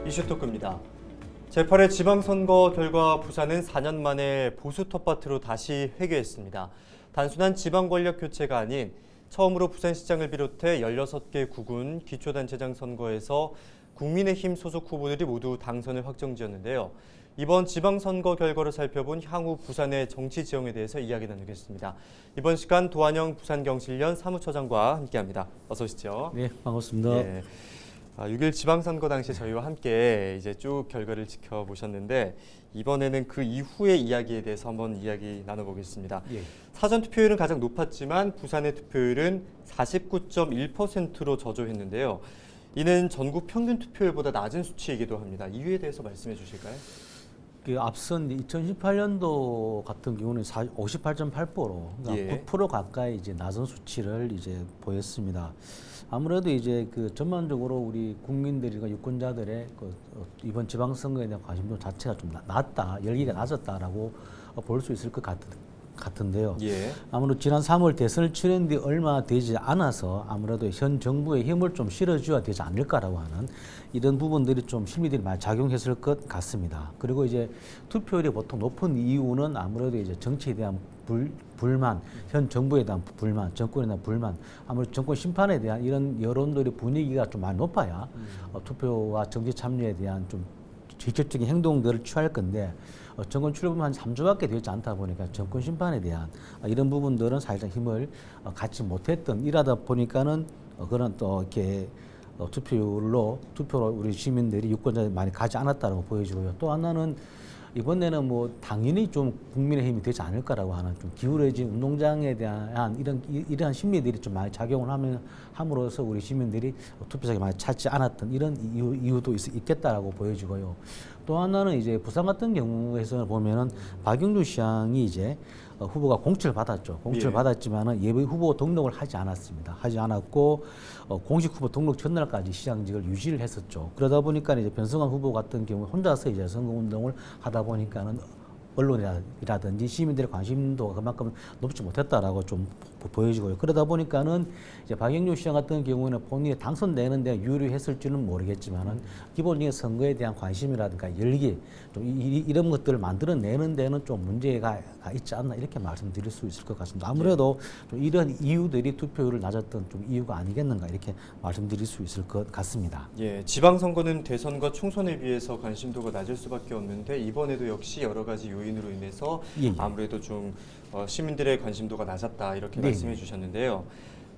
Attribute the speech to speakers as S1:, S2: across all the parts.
S1: 이슈토크입니다. 제8회 지방선거 결과 부산은 4년 만에 보수 텃밭으로 다시 회귀했습니다. 단순한 지방 권력 교체가 아닌 처음으로 부산시장을 비롯해 16개 구군 기초단체장 선거에서 국민의힘 소속 후보들이 모두 당선을 확정지었는데요. 이번 지방선거 결과를 살펴본 향후 부산의 정치 지형에 대해서 이야기 나누겠습니다. 이번 시간 도한영 부산경실련 사무처장과 함께합니다. 어서 오시죠.
S2: 네, 반갑습니다.
S1: 예. 6일 지방선거 당시 저희와 함께 이제 쭉 결과를 지켜보셨는데 이번에는 그 이후의 이야기에 대해서 한번 이야기 나눠보겠습니다.
S2: 예.
S1: 사전 투표율은 가장 높았지만 부산의 투표율은 49.1%로 저조했는데요. 이는 전국 평균 투표율보다 낮은 수치이기도 합니다. 이유에 대해서 말씀해 주실까요?
S2: 그 앞선 2018년도 같은 경우는 58.8%, 그러니까
S1: 예.
S2: 9% 가까이 이제 낮은 수치를 이제 보였습니다. 아무래도 이제 그 전반적으로 우리 국민들과 유권자들의 그 이번 지방선거에 대한 관심도 자체가 좀 낮다, 열기가 낮았다라고 볼 수 있을 것 같은데요.
S1: 예.
S2: 아무래도 지난 3월 대선을 치른 뒤 얼마 되지 않아서 아무래도 현 정부의 힘을 좀 실어줘야 되지 않을까라고 하는 이런 부분들이 좀 심리들이 많이 작용했을 것 같습니다. 그리고 이제 투표율이 보통 높은 이유는 아무래도 이제 정치에 대한 불만, 현 정부에 대한 불만, 정권에 대한 불만, 아무래도 정권 심판에 대한 이런 여론들의 분위기가 좀 많이 높아야 투표와 정치 참여에 대한 좀 직접적인 행동들을 취할 건데 정권 출범 한 3주밖에 되지 않다 보니까 정권 심판에 대한 이런 부분들은 사실상 힘을 갖지 못했던 일하다 보니까는 그런 또 이렇게 투표로 우리 시민들이 유권자들이 많이 가지 않았다고 보여지고요. 또 하나는 이번에는 뭐 당연히 좀 국민의힘이 되지 않을까라고 하는 좀 기울어진 운동장에 대한 이러한 심리들이 좀 많이 작용을 함으로써 우리 시민들이 투표장에 많이 찾지 않았던 이런 이유도 있겠다라고 보여지고요. 또 하나는 이제 부산 같은 경우에서 보면은 박영준 시장이 이제 후보가 공천을 받았죠. 공천을
S1: 예.
S2: 받았지만은 예비 후보 등록을 하지 않았습니다. 하지 않았고 공식 후보 등록 전날까지 시장직을 유지를 했었죠. 그러다 보니까 이제 변성환 후보 같은 경우 혼자서 이제 선거 운동을 하다 보니까는 언론이라든지 시민들의 관심도가 그만큼 높지 못했다라고 좀 보여지고요. 그러다 보니까는 이제 박영준 시장 같은 경우는 본인이 당선되는 데 유리했을지는 모르겠지만은 기본적인 선거에 대한 관심이라든가 열기 좀 이런 것들을 만들어내는 데는 좀 문제가 있지 않나 이렇게 말씀드릴 수 있을 것 같습니다. 아무래도 좀 이런 이유들이 투표율을 낮았던 좀 이유가 아니겠는가 이렇게 말씀드릴 수 있을 것 같습니다.
S1: 예, 지방선거는 대선과 총선에 비해서 관심도가 낮을 수밖에 없는데 이번에도 역시 여러 가지 요인으로 인해서
S2: 예.
S1: 아무래도 좀 시민들의 관심도가 낮았다 이렇게
S2: 네.
S1: 말씀해 주셨는데요.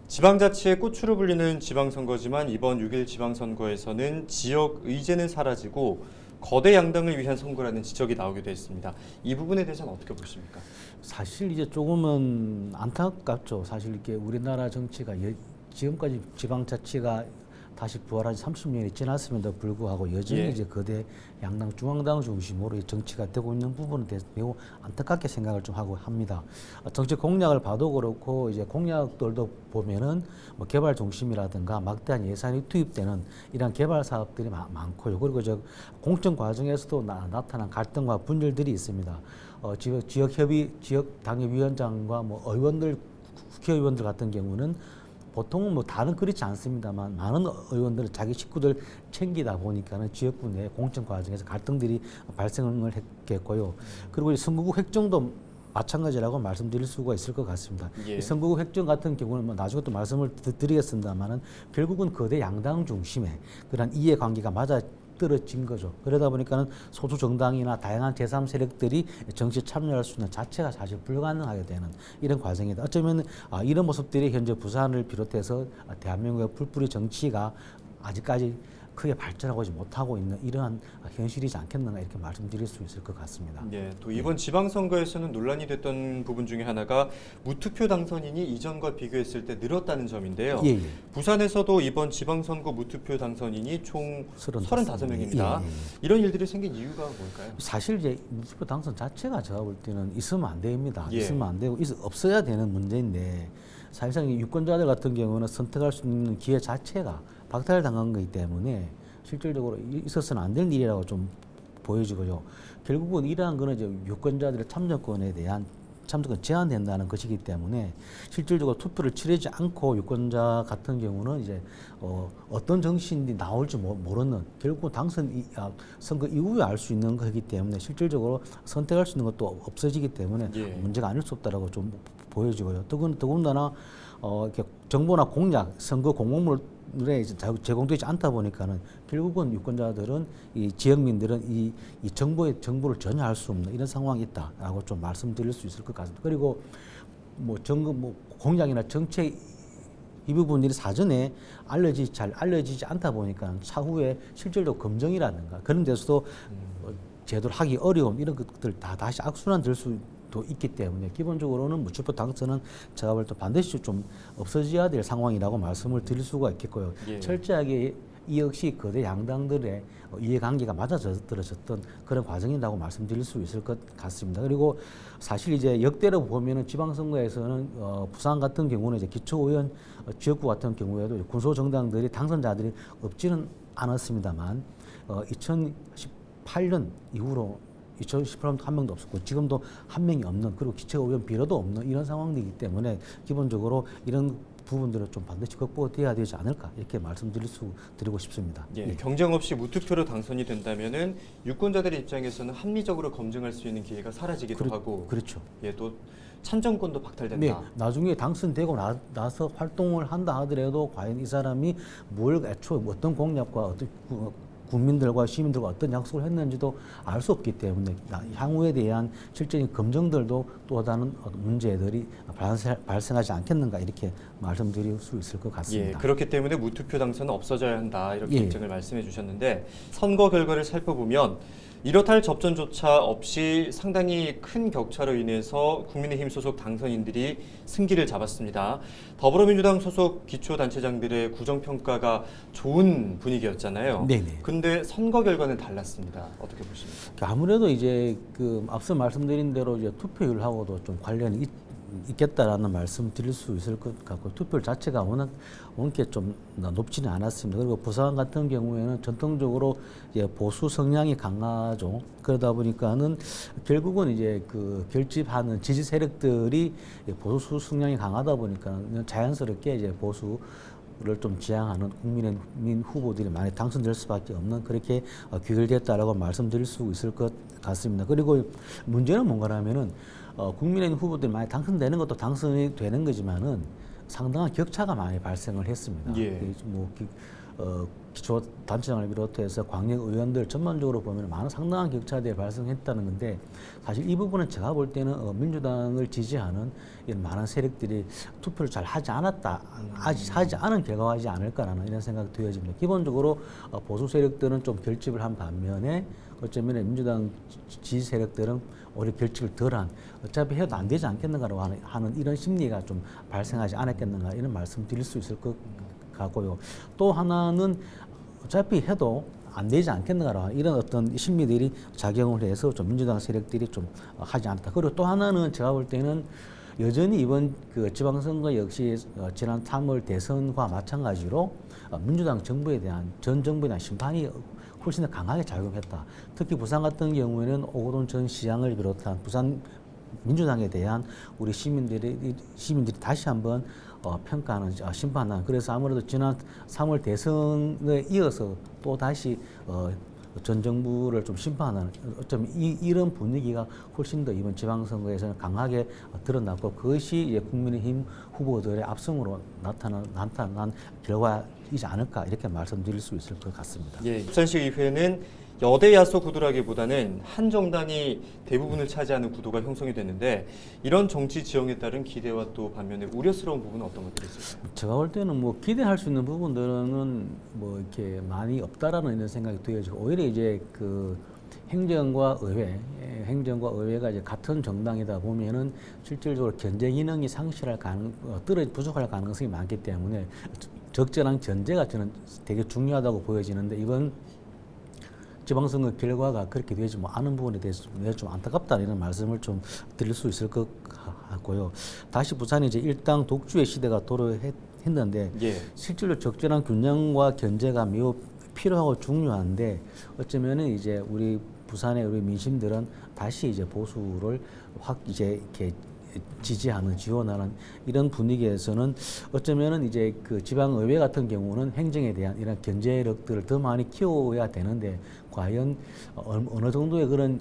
S1: 지방자치의 꽃으로 불리는 지방선거지만 이번 6일 지방선거에서는 지역 의제는 사라지고 거대 양당을 위한 선거라는 지적이 나오기도 했습니다. 이 부분에 대해서는 어떻게 보십니까?
S2: 사실 이제 조금은 안타깝죠. 사실 이렇게 우리나라 정치가 지금까지 지방자치가 다시 부활한 30년이 지났음에도 불구하고 여전히
S1: 예.
S2: 이제 거대 양당 중앙당 중심으로 정치가 되고 있는 부분에 대해서 매우 안타깝게 생각을 좀 하고 합니다. 정치 공약을 봐도 그렇고 이제 공약들도 보면은 뭐 개발 중심이라든가 막대한 예산이 투입되는 이런 개발 사업들이 많고요. 그리고 저 공천 과정에서도 나타난 갈등과 분열들이 있습니다. 지역 협의, 지역 당협위원장과 뭐 의원들, 국회의원들 같은 경우는 보통은 뭐 다는 그렇지 않습니다만 많은 의원들은 자기 식구들 챙기다 보니까는 지역구 내 공천 과정에서 갈등들이 발생을 했겠고요. 그리고 선거구 획정도 마찬가지라고 말씀드릴 수가 있을 것 같습니다.
S1: 예.
S2: 이 선거구 획정 같은 경우는 뭐 나중에 또 말씀을 드리겠습니다만은 결국은 거대 양당 중심의 그런 이해관계가 맞아 떨어진 거죠. 그러다 보니까는 소수 정당이나 다양한 제3 세력들이 정치에 참여할 수 있는 자체가 사실 불가능하게 되는 이런 과정이다. 어쩌면 이런 모습들이 현재 부산을 비롯해서 대한민국의 풀뿌리 정치가 아직까지 크게 발전하지 못하고 있는 이러한 현실이지 않겠는가 이렇게 말씀드릴 수 있을 것 같습니다.
S1: 네, 또 이번 지방선거에서는 논란이 됐던 부분 중에 하나가 무투표 당선인이 이전과 비교했을 때 늘었다는 점인데요.
S2: 예.
S1: 부산에서도 이번 지방선거 무투표 당선인이 총 35명입니다.
S2: 예.
S1: 이런 일들이 생긴 이유가 뭘까요?
S2: 사실 이제 무투표 당선 자체가 제가 볼 때는 있으면 안 됩니다.
S1: 예.
S2: 있으면 안 되고 없어야 되는 문제인데 사실상 유권자들 같은 경우는 선택할 수 있는 기회 자체가 박탈당한 거기 때문에 실질적으로 있어서는 안 될 일이라고 좀 보여지고요. 결국은 이러한 거는 이제 유권자들의 참여권에 대한 참석은 제한된다는 것이기 때문에 실질적으로 투표를 치르지 않고 유권자 같은 경우는 이제 어떤 정치인이 나올지 모르는 결국 선거 이후에 알 수 있는 거기 때문에 실질적으로 선택할 수 있는 것도 없어지기 때문에
S1: 예.
S2: 문제가 아닐 수 없다라고 좀 보여지고요. 더군다나 이렇게 정보나 공약, 선거 공약물에 제공되지 않다 보니까는 결국은 유권자들은 이 지역민들은 이 정보를 전혀 알 수 없는 이런 상황이 있다라고 좀 말씀드릴 수 있을 것 같습니다. 그리고 공약이나 정책 이 부분들이 사전에 잘 알려지지 않다 보니까 차후에 실질적으로 검증이라든가 그런 데서도 제대로 하기 어려운 이런 것들 다 다시 악순환 될 수도 있기 때문에 기본적으로는 무투표 당선은 제가 볼 때 반드시 좀 없어져야 될 상황이라고 말씀을 드릴 수가 있겠고요.
S1: 예.
S2: 철저하게 이 역시 거대 양당들의 이해관계가 맞아떨어졌던 그런 과정이라고 말씀드릴 수 있을 것 같습니다. 그리고 사실 이제 역대로 보면은 지방선거에서는 부산 같은 경우는 이제 기초의원 지역구 같은 경우에도 군소정당들이 당선자들이 없지는 않았습니다만 2018년 이후로 2018년도 한 명도 없었고 지금도 한 명이 없는 그리고 기초의원 비례도 없는 이런 상황이기 때문에 기본적으로 이런 부분들은 좀 반드시 극복돼야 되지 않을까 이렇게 드리고 싶습니다.
S1: 예, 경쟁 없이 무투표로 당선이 된다면은 유권자들의 입장에서는 합리적으로 검증할 수 있는 기회가 사라지기도 하고,
S2: 그렇죠.
S1: 예, 또 참정권도 박탈된다.
S2: 네, 나중에 당선되고 나서 활동을 한다 하더라도 과연 이 사람이 애초에 어떤 공약과 어떤 국민들과 시민들과 어떤 약속을 했는지도 알 수 없기 때문에 향후에 대한 실질적인 검증들도 또 다른 문제들이 발생하지 않겠는가 이렇게 말씀드릴 수 있을 것 같습니다.
S1: 예, 그렇기 때문에 무투표 당선은 없어져야 한다 이렇게
S2: 예.
S1: 입장을 말씀해 주셨는데 선거 결과를 살펴보면 이렇다 할 접전조차 없이 상당히 큰 격차로 인해서 국민의힘 소속 당선인들이 승기를 잡았습니다. 더불어민주당 소속 기초단체장들의 구정평가가 좋은 분위기였잖아요.
S2: 네네.
S1: 근데 선거 결과는 달랐습니다. 어떻게 보십니까?
S2: 아무래도 이제 앞서 말씀드린 대로 이제 투표율하고도 좀 관련이 있겠다라는 말씀 드릴 수 있을 것 같고 투표율 자체가 원게 좀 높지는 않았습니다. 그리고 부산 같은 경우에는 전통적으로 이제 보수 성향이 강하죠. 그러다 보니까는 결국은 이제 결집하는 지지 세력들이 보수 성향이 강하다 보니까 자연스럽게 이제 보수를 좀 지향하는 국민의힘 후보들이 많이 당선될 수밖에 없는 그렇게 귀결됐다라고 말씀드릴 수 있을 것 같습니다. 그리고 문제는 뭔가라면은 국민의힘 후보들이 많이 당선되는 것도 당선이 되는 거지만은 상당한 격차가 많이 발생을 했습니다.
S1: 예.
S2: 기초 단체장을 비롯해서 광역 의원들 전반적으로 보면 상당한 격차들이 발생했다는 건데 사실 이 부분은 제가 볼 때는 민주당을 지지하는 이런 많은 세력들이 투표를 잘 하지 않은 결과이지 않을까라는 이런 생각이 되어집니다. 기본적으로 보수 세력들은 좀 결집을 한 반면에 어쩌면 민주당 지지 세력들은 오히려 결집을 덜한 어차피 해도 안 되지 않겠는가라고 하는 이런 심리가 좀 발생하지 않았겠는가 이런 말씀 드릴 수 있을 것 같고요. 또 하나는 어차피 해도 안 되지 않겠는가라고 이런 어떤 심리들이 작용을 해서 좀 민주당 세력들이 좀 하지 않았다. 그리고 또 하나는 제가 볼 때는 여전히 이번 지방선거 역시 지난 3월 대선과 마찬가지로 민주당 정부에 대한 전 정부에 대한 심판이 훨씬 더 강하게 작용했다. 특히 부산 같은 경우에는 오거돈 전 시장을 비롯한 부산 민주당에 대한 우리 시민들이 다시 한번 평가하는 심판하는 그래서 아무래도 지난 3월 대선에 이어서 또 다시 전 정부를 좀 심판하는 어쩌면 이런 분위기가 훨씬 더 이번 지방선거에서는 강하게 드러났고 그것이 이제 국민의힘 후보들의 압승으로 나타난 결과이지 않을까 이렇게 말씀드릴 수 있을 것 같습니다.
S1: 예, 부산시 의회는 여대 야소 구도라기보다는 한 정당이 대부분을 차지하는 구도가 형성이 됐는데 이런 정치 지형에 따른 기대와 또 반면에 우려스러운 부분은 어떤 것들이 있을까요?
S2: 제가 볼 때는 기대할 수 있는 부분들은 이렇게 많이 없다라는 이런 생각이 들어지고 오히려 이제 행정과 의회가 이제 같은 정당이다 보면은 실질적으로 견제 기능이 부족할 가능성이 많기 때문에 적절한 견제가 저는 되게 중요하다고 보여지는데 이번 지방선거 결과가 그렇게 되지 않은 부분에 대해서 좀 안타깝다 이런 말씀을 좀 드릴 수 있을 것 같고요. 다시 부산이 이제 일당 독주의 시대가 도래했는데
S1: 예.
S2: 실질로 적절한 균형과 견제가 매우 필요하고 중요한데 어쩌면은 이제 우리 부산의 우리 민심들은 다시 이제 보수를 이렇게 지지하는 지원하는 이런 분위기에서는 어쩌면은 이제 그 지방의회 같은 경우는 행정에 대한 이런 견제력들을 더 많이 키워야 되는데 과연 어느 정도의 그런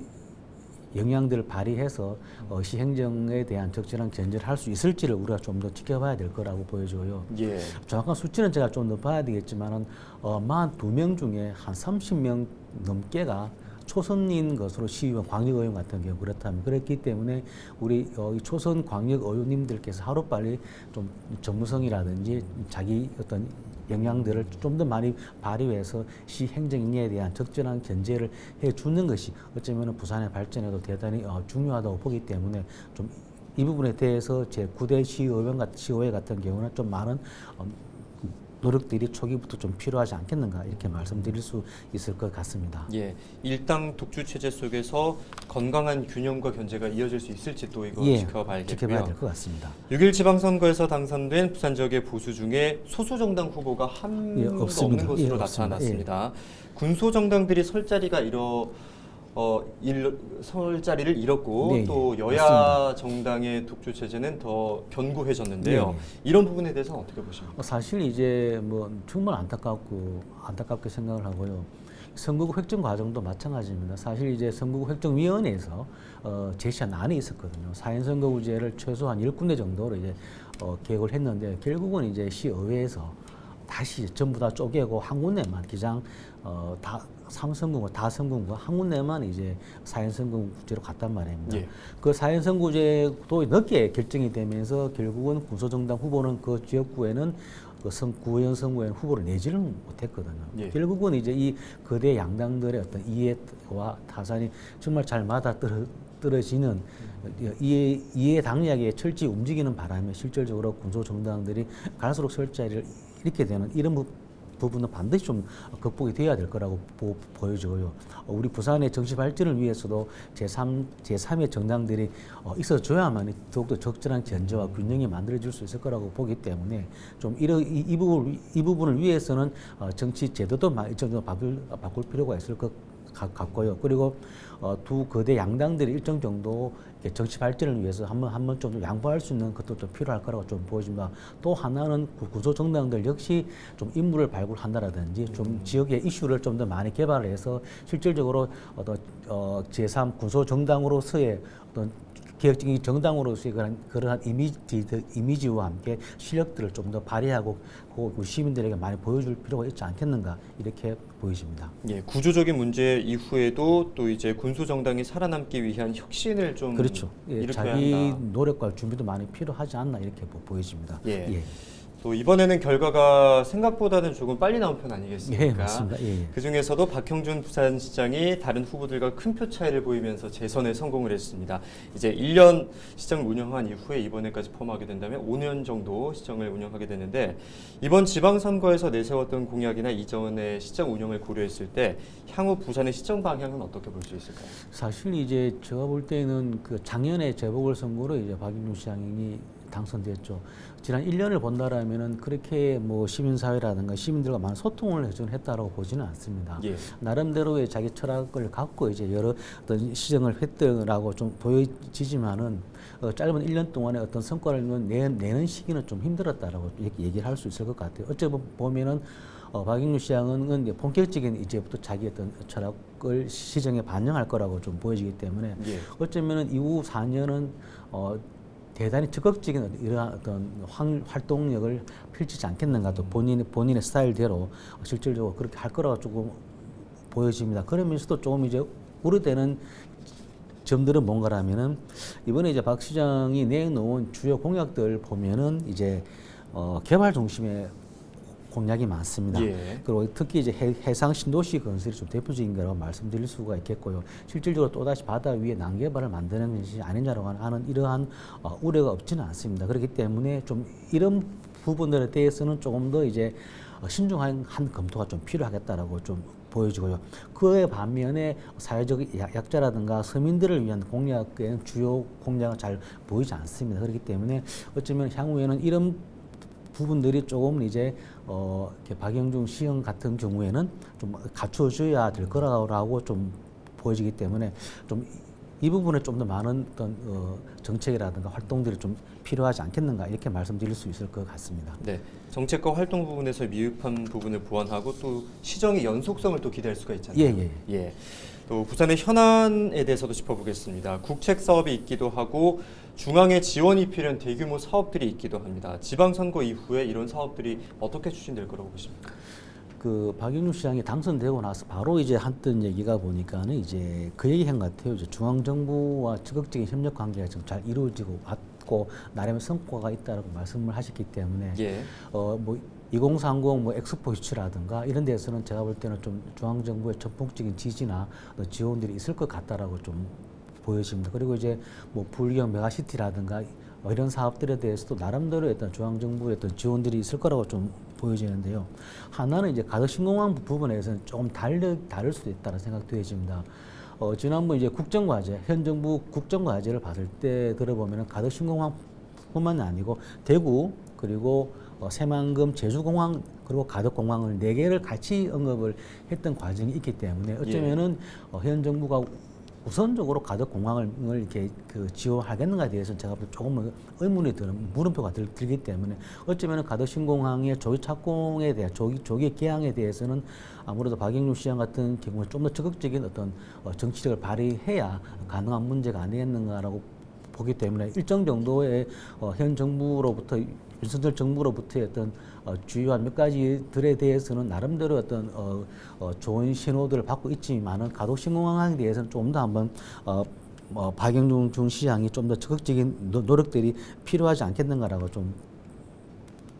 S2: 영향들을 발휘해서 시행정에 대한 적절한 견제를 할 수 있을지를 우리가 좀 더 지켜봐야 될 거라고 보여져요.
S1: 예.
S2: 정확한 수치는 제가 좀 더 봐야 되겠지만은 42명 중에 한 30명 넘게가 초선인 것으로 시의원, 광역의원 같은 경우 그렇다면 그렇기 때문에 우리 이 초선 광역의원님들께서 하루빨리 좀 전무성이라든지 자기 어떤 영향들을 좀 더 많이 발휘해서 시 행정에 대한 적절한 견제를 해주는 것이 어쩌면 부산의 발전에도 대단히 중요하다고 보기 때문에 좀 이 부분에 대해서 제 9대 시의회 같은 경우는 좀 많은 노력들이 초기부터 좀 필요하지 않겠는가 이렇게 말씀드릴 수 있을 것 같습니다.
S1: 예, 일당 독주 체제 속에서 건강한 균형과 견제가 이어질 수 있을지 또 이거 지켜봐야겠고요.
S2: 지켜봐야 될 것 같습니다.
S1: 6일 지방선거에서 당선된 부산 지역의 보수 중에 소수 정당 후보가 한 명도 없는 것으로 나타났습니다. 군소 정당들이 설 자리를 잃었고 또 여야 맞습니다. 정당의 독주 체제는 더 견고해졌는데요. 이런 부분에 대해서는 어떻게 보십니까?
S2: 사실 이제 뭐 정말 안타깝게 생각을 하고요. 선거구 획정 과정도 마찬가지입니다. 사실 이제 선거구 획정위원회에서 제시한 안이 있었거든요. 사인선거구제를 최소한 10군데 정도로 이제 계획을 했는데 결국은 이제 시의회에서 다시 전부 다 쪼개고 한 군데만 기장 다 3선거구, 다선거구 한 군데만 이제 사인선거구제로 갔단 말입니다. 그 사인선거구제도 늦게 결정이 되면서 결국은 군소정당 후보는 그 지역구에는 구의원 선거에는 후보를 내지를 못했거든요. 결국은 이제 이 거대 양당들의 어떤 이해와 타산이 정말 잘 맞아 떨어지는 이해 당략에 철저히 움직이는 바람에 실질적으로 군소 정당들이 갈수록 설 자리를 잃게 되는 이런 부분은 반드시 좀 극복이 돼야 될 거라고 보여져요. 우리 부산의 정치 발전을 위해서도 제3의 정당들이 있어줘야만 더욱더 적절한 견제와 균형이 만들어질 수 있을 거라고 보기 때문에 좀 이 부분을 위해서는 정치 제도도 일정 정도 바꿀 필요가 있을 것 같고요. 그리고 두 거대 양당들이 일정 정도 정치 발전을 위해서 한번 좀 양보할 수 있는 것도 좀 필요할 거라고 좀 보여집니다. 또 하나는 구소 정당들 역시 좀 인물을 발굴한다라든지 좀 지역의 이슈를 좀 더 많이 개발해서 실질적으로 제3 구소 정당으로서의 어떤 개혁적인 정당으로서의 그러한 이미지와 함께 실력들을 좀 더 발휘하고 그 시민들에게 많이 보여줄 필요가 있지 않겠는가 이렇게 보여집니다.
S1: 예, 구조적인 문제 이후에도 또 이제 군소 정당이 살아남기 위한 혁신을 좀
S2: 그렇죠.
S1: 일으켜야
S2: 자기
S1: 한다.
S2: 노력과 준비도 많이 필요하지 않나 이렇게 보여집니다.
S1: 또 이번에는 결과가 생각보다는 조금 빨리 나온 편 아니겠습니까?
S2: 맞습니다.
S1: 그 중에서도 박형준 부산시장이 다른 후보들과 큰 표 차이를 보이면서 재선에 성공을 했습니다. 이제 1년 시장을 운영한 이후에 이번에까지 포함하게 된다면 5년 정도 시장을 운영하게 되는데 이번 지방선거에서 내세웠던 공약이나 이전의 시장 운영을 고려했을 때 향후 부산의 시정 방향은 어떻게 볼 수 있을까요?
S2: 사실 이제 제가 볼 때는 그 작년에 재보궐선거로 이제 박영준 시장이 당선됐죠. 지난 1년을 본다라면은 그렇게 뭐 시민사회라든가 시민들과 많은 소통을 했다라고 보지는 않습니다. 나름대로의 자기 철학을 갖고 이제 여러 어떤 시정을 했더라고 좀 보여지지만은 짧은 1년 동안에 어떤 성과를 내는 시기는 좀 힘들었다라고 얘기를 할 수 있을 것 같아요. 어찌 보면은 박영준 시장은 이제 본격적인 이제부터 자기 어떤 철학을 시정에 반영할 거라고 좀 보여지기 때문에 어쩌면은 이후 4년은 대단히 적극적인 이러한 어떤 활동력을 펼치지 않겠는가 또 본인의 스타일대로 실질적으로 그렇게 할 거라고 조금 보여집니다. 그러면서도 조금 이제 우려되는 점들은 뭔가라면은 이번에 이제 박 시장이 내놓은 주요 공약들 보면은 이제 개발 중심의 공약이 많습니다. 그리고 특히 이제 해상 신도시 건설이 좀 대표적인 거라고 말씀드릴 수가 있겠고요. 실질적으로 또다시 바다 위에 난개발을 만드는 것이 아니냐라고 하는 이러한 우려가 없지는 않습니다. 그렇기 때문에 좀 이런 부분들에 대해서는 조금 더 이제 신중한 검토가 좀 필요하겠다라고 좀 보여지고요. 그에 반면에 사회적 약자라든가 서민들을 위한 공약에는 주요 공약은 잘 보이지 않습니다. 그렇기 때문에 어쩌면 향후에는 이런 부분들이 조금 이제 박영준 시형 같은 경우에는 좀 갖춰줘야 될 거라고 좀 보여지기 때문에 좀 이 부분에 좀 더 많은 어떤 정책이라든가 활동들이 좀 필요하지 않겠는가 이렇게 말씀드릴 수 있을 것 같습니다.
S1: 네, 정책과 활동 부분에서 미흡한 부분을 보완하고 또 시정의 연속성을 또 기대할 수가 있잖아요. 예. 또 부산의 현안에 대해서도 짚어보겠습니다. 국책 사업이 있기도 하고 중앙의 지원이 필요한 대규모 사업들이 있기도 합니다. 지방선거 이후에 이런 사업들이 어떻게 추진될 거라고 보십니까?
S2: 그 박영준 시장이 당선되고 나서 바로 이제 했던 얘기가 보니까는 이제 그 얘기한 것 같아요. 이제 중앙 정부와 적극적인 협력 관계가 좀 잘 이루어지고 왔고 나름의 성과가 있다라고 말씀을 하셨기 때문에 뭐 2030 뭐 엑스포 유치라든가 이런 데서는 제가 볼 때는 좀 중앙 정부의 전폭적인 지지나 지원들이 있을 것 같다라고 좀 보여집니다. 그리고 이제 뭐 불경 메가시티라든가 이런 사업들에 대해서도 나름대로 어떤 중앙 정부의 어떤 지원들이 있을 거라고 좀 보여지는데요. 하나는 이제 가덕 신공항 부분에서는 조금 다를 수도 있다는 생각도 해집니다. 지난번 이제 국정과제, 현 정부 국정과제를 봤을 때 들어보면은 가덕 신공항뿐만 아니고 대구 그리고 새만금, 제주공항 그리고 가덕공항을 4개를 같이 언급을 했던 과정이 있기 때문에 어쩌면은 현 정부가 우선적으로 가덕공항을 이렇게 지원하겠는가에 대해서 제가 조금 의문이 드는 물음표가 들기 때문에 어쩌면 가덕신공항의 조기 착공에 대한 조기 개항에 대해서는 아무래도 박영준 시장 같은 경우에 좀 더 적극적인 어떤 정치력을 발휘해야 가능한 문제가 아니겠는가라고 보기 때문에 일정 정도의 현 정부로부터 윤석열 정부로부터의 어떤 주요한 몇 가지들에 대해서는 나름대로 어떤 좋은 신호들을 받고 있지만은 가덕신공항에 대해서는 좀 더 한번 박영준 시장이 좀 더 적극적인 노력들이 필요하지 않겠는가라고 좀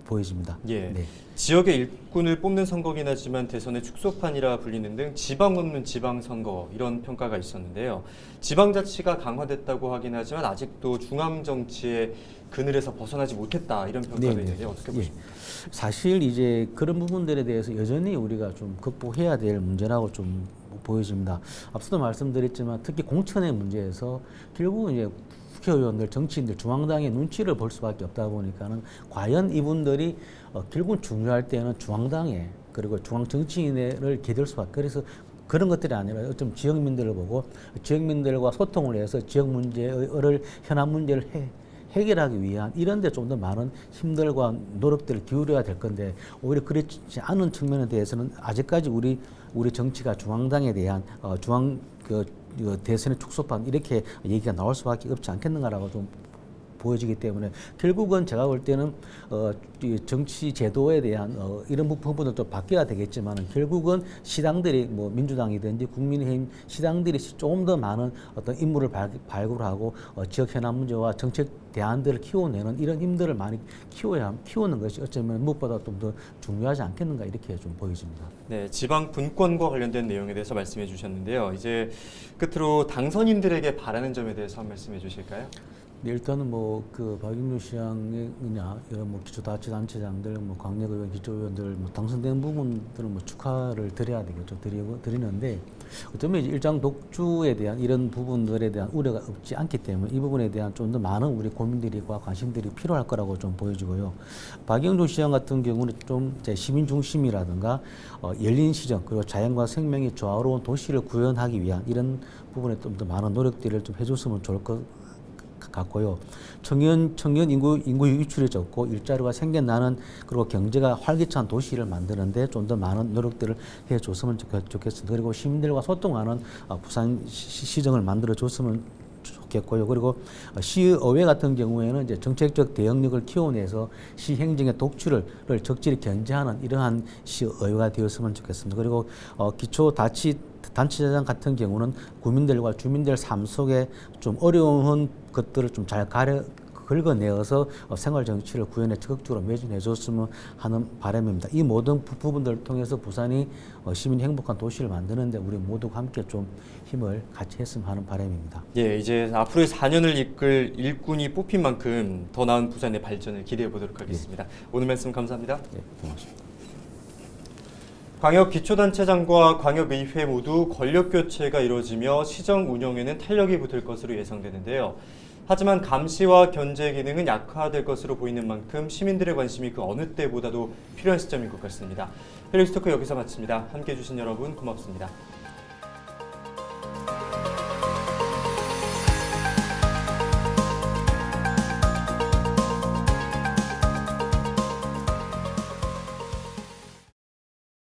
S2: 보여집니다.
S1: 네. 지역의 일꾼을 뽑는 선거긴 하지만 대선의 축소판이라 불리는 등 지방 없는 지방선거 이런 평가가 있었는데요. 지방자치가 강화됐다고 하긴 하지만 아직도 중앙정치의 그늘에서 벗어나지 못했다 이런 평가도 있는데 어떻게 보십니까?
S2: 사실 이제 그런 부분들에 대해서 여전히 우리가 좀 극복해야 될 문제라고 좀 보여집니다. 앞서도 말씀드렸지만 특히 공천의 문제에서 결국은 이제 국회의원들, 정치인들, 중앙당의 눈치를 볼 수밖에 없다 보니까는 과연 이분들이 결국은 중요할 때는 중앙당에 그리고 중앙 정치인을 기댈 수밖에. 그래서 그런 것들이 아니라 좀 지역민들을 보고 지역민들과 소통을 해서 지역 문제를 현안 문제를 해결하기 위한 이런 데 좀 더 많은 힘들과 노력들을 기울여야 될 건데 오히려 그렇지 않은 측면에 대해서는 아직까지 우리 정치가 중앙당에 대한 중앙 대선의 축소판 이렇게 얘기가 나올 수밖에 없지 않겠는가라고 좀 보여지기 때문에 결국은 제가 볼 때는 정치 제도에 대한 이런 부분들도 바뀌어야 되겠지만 결국은 시당들이 뭐 민주당이든지 국민의힘 시당들이 조금 더 많은 어떤 인물을 발굴하고 지역 현안 문제와 정책 대안들을 키워내는 이런 힘들을 많이 키우는 것이 어쩌면 무엇보다 좀 더 중요하지 않겠는가 이렇게 좀 보여집니다.
S1: 네, 지방 분권과 관련된 내용에 대해서 말씀해 주셨는데요. 이제 끝으로 당선인들에게 바라는 점에 대해서 한 말씀해 주실까요?
S2: 네, 일단은 뭐 박영준 시장이냐 뭐 기초자치단체장들, 뭐 광역의원, 기초의원들 뭐 당선된 부분들은 뭐 축하를 드려야 되겠죠. 드리는데 어쩌면 이제 일장 독주에 대한 이런 부분들에 대한 우려가 없지 않기 때문에 이 부분에 대한 좀 더 많은 우리 고민들과 관심들이 필요할 거라고 좀 보여지고요. 박영준 시장 같은 경우는 좀 시민 중심이라든가 열린 시정 그리고 자연과 생명이 조화로운 도시를 구현하기 위한 이런 부분에 좀 더 많은 노력들을 좀 해줬으면 좋을 것 같고요. 청년 인구 유출이 적고 일자리가 생겨나는 그리고 경제가 활기찬 도시를 만드는데 좀 더 많은 노력들을 해줬으면 좋겠습니다. 그리고 시민들과 소통하는 부산 시정을 만들어줬으면 좋겠고요. 그리고 시의회 같은 경우에는 이제 정책적 대응력을 키워내서 시 행정의 독주를 적절히 견제하는 이러한 시의회가 되었으면 좋겠습니다. 그리고 단체장 같은 경우는 국민들과 주민들 삶 속에 좀 어려운 것들을 좀 잘 긁어내어서 생활 정치를 구현에 적극적으로 매진해줬으면 하는 바람입니다. 이 모든 부분들을 통해서 부산이 시민이 행복한 도시를 만드는데 우리 모두가 함께 좀 힘을 같이 했으면 하는 바람입니다.
S1: 예, 이제 앞으로의 4년을 이끌 일꾼이 뽑힌 만큼 더 나은 부산의 발전을 기대해 보도록 하겠습니다. 오늘 말씀 감사합니다.
S2: 네, 고맙습니다.
S1: 광역기초단체장과 광역의회 모두 권력교체가 이루어지며 시정 운영에는 탄력이 붙을 것으로 예상되는데요. 하지만 감시와 견제 기능은 약화될 것으로 보이는 만큼 시민들의 관심이 그 어느 때보다도 필요한 시점인 것 같습니다. 헬릭스토크 여기서 마칩니다. 함께해 주신 여러분 고맙습니다.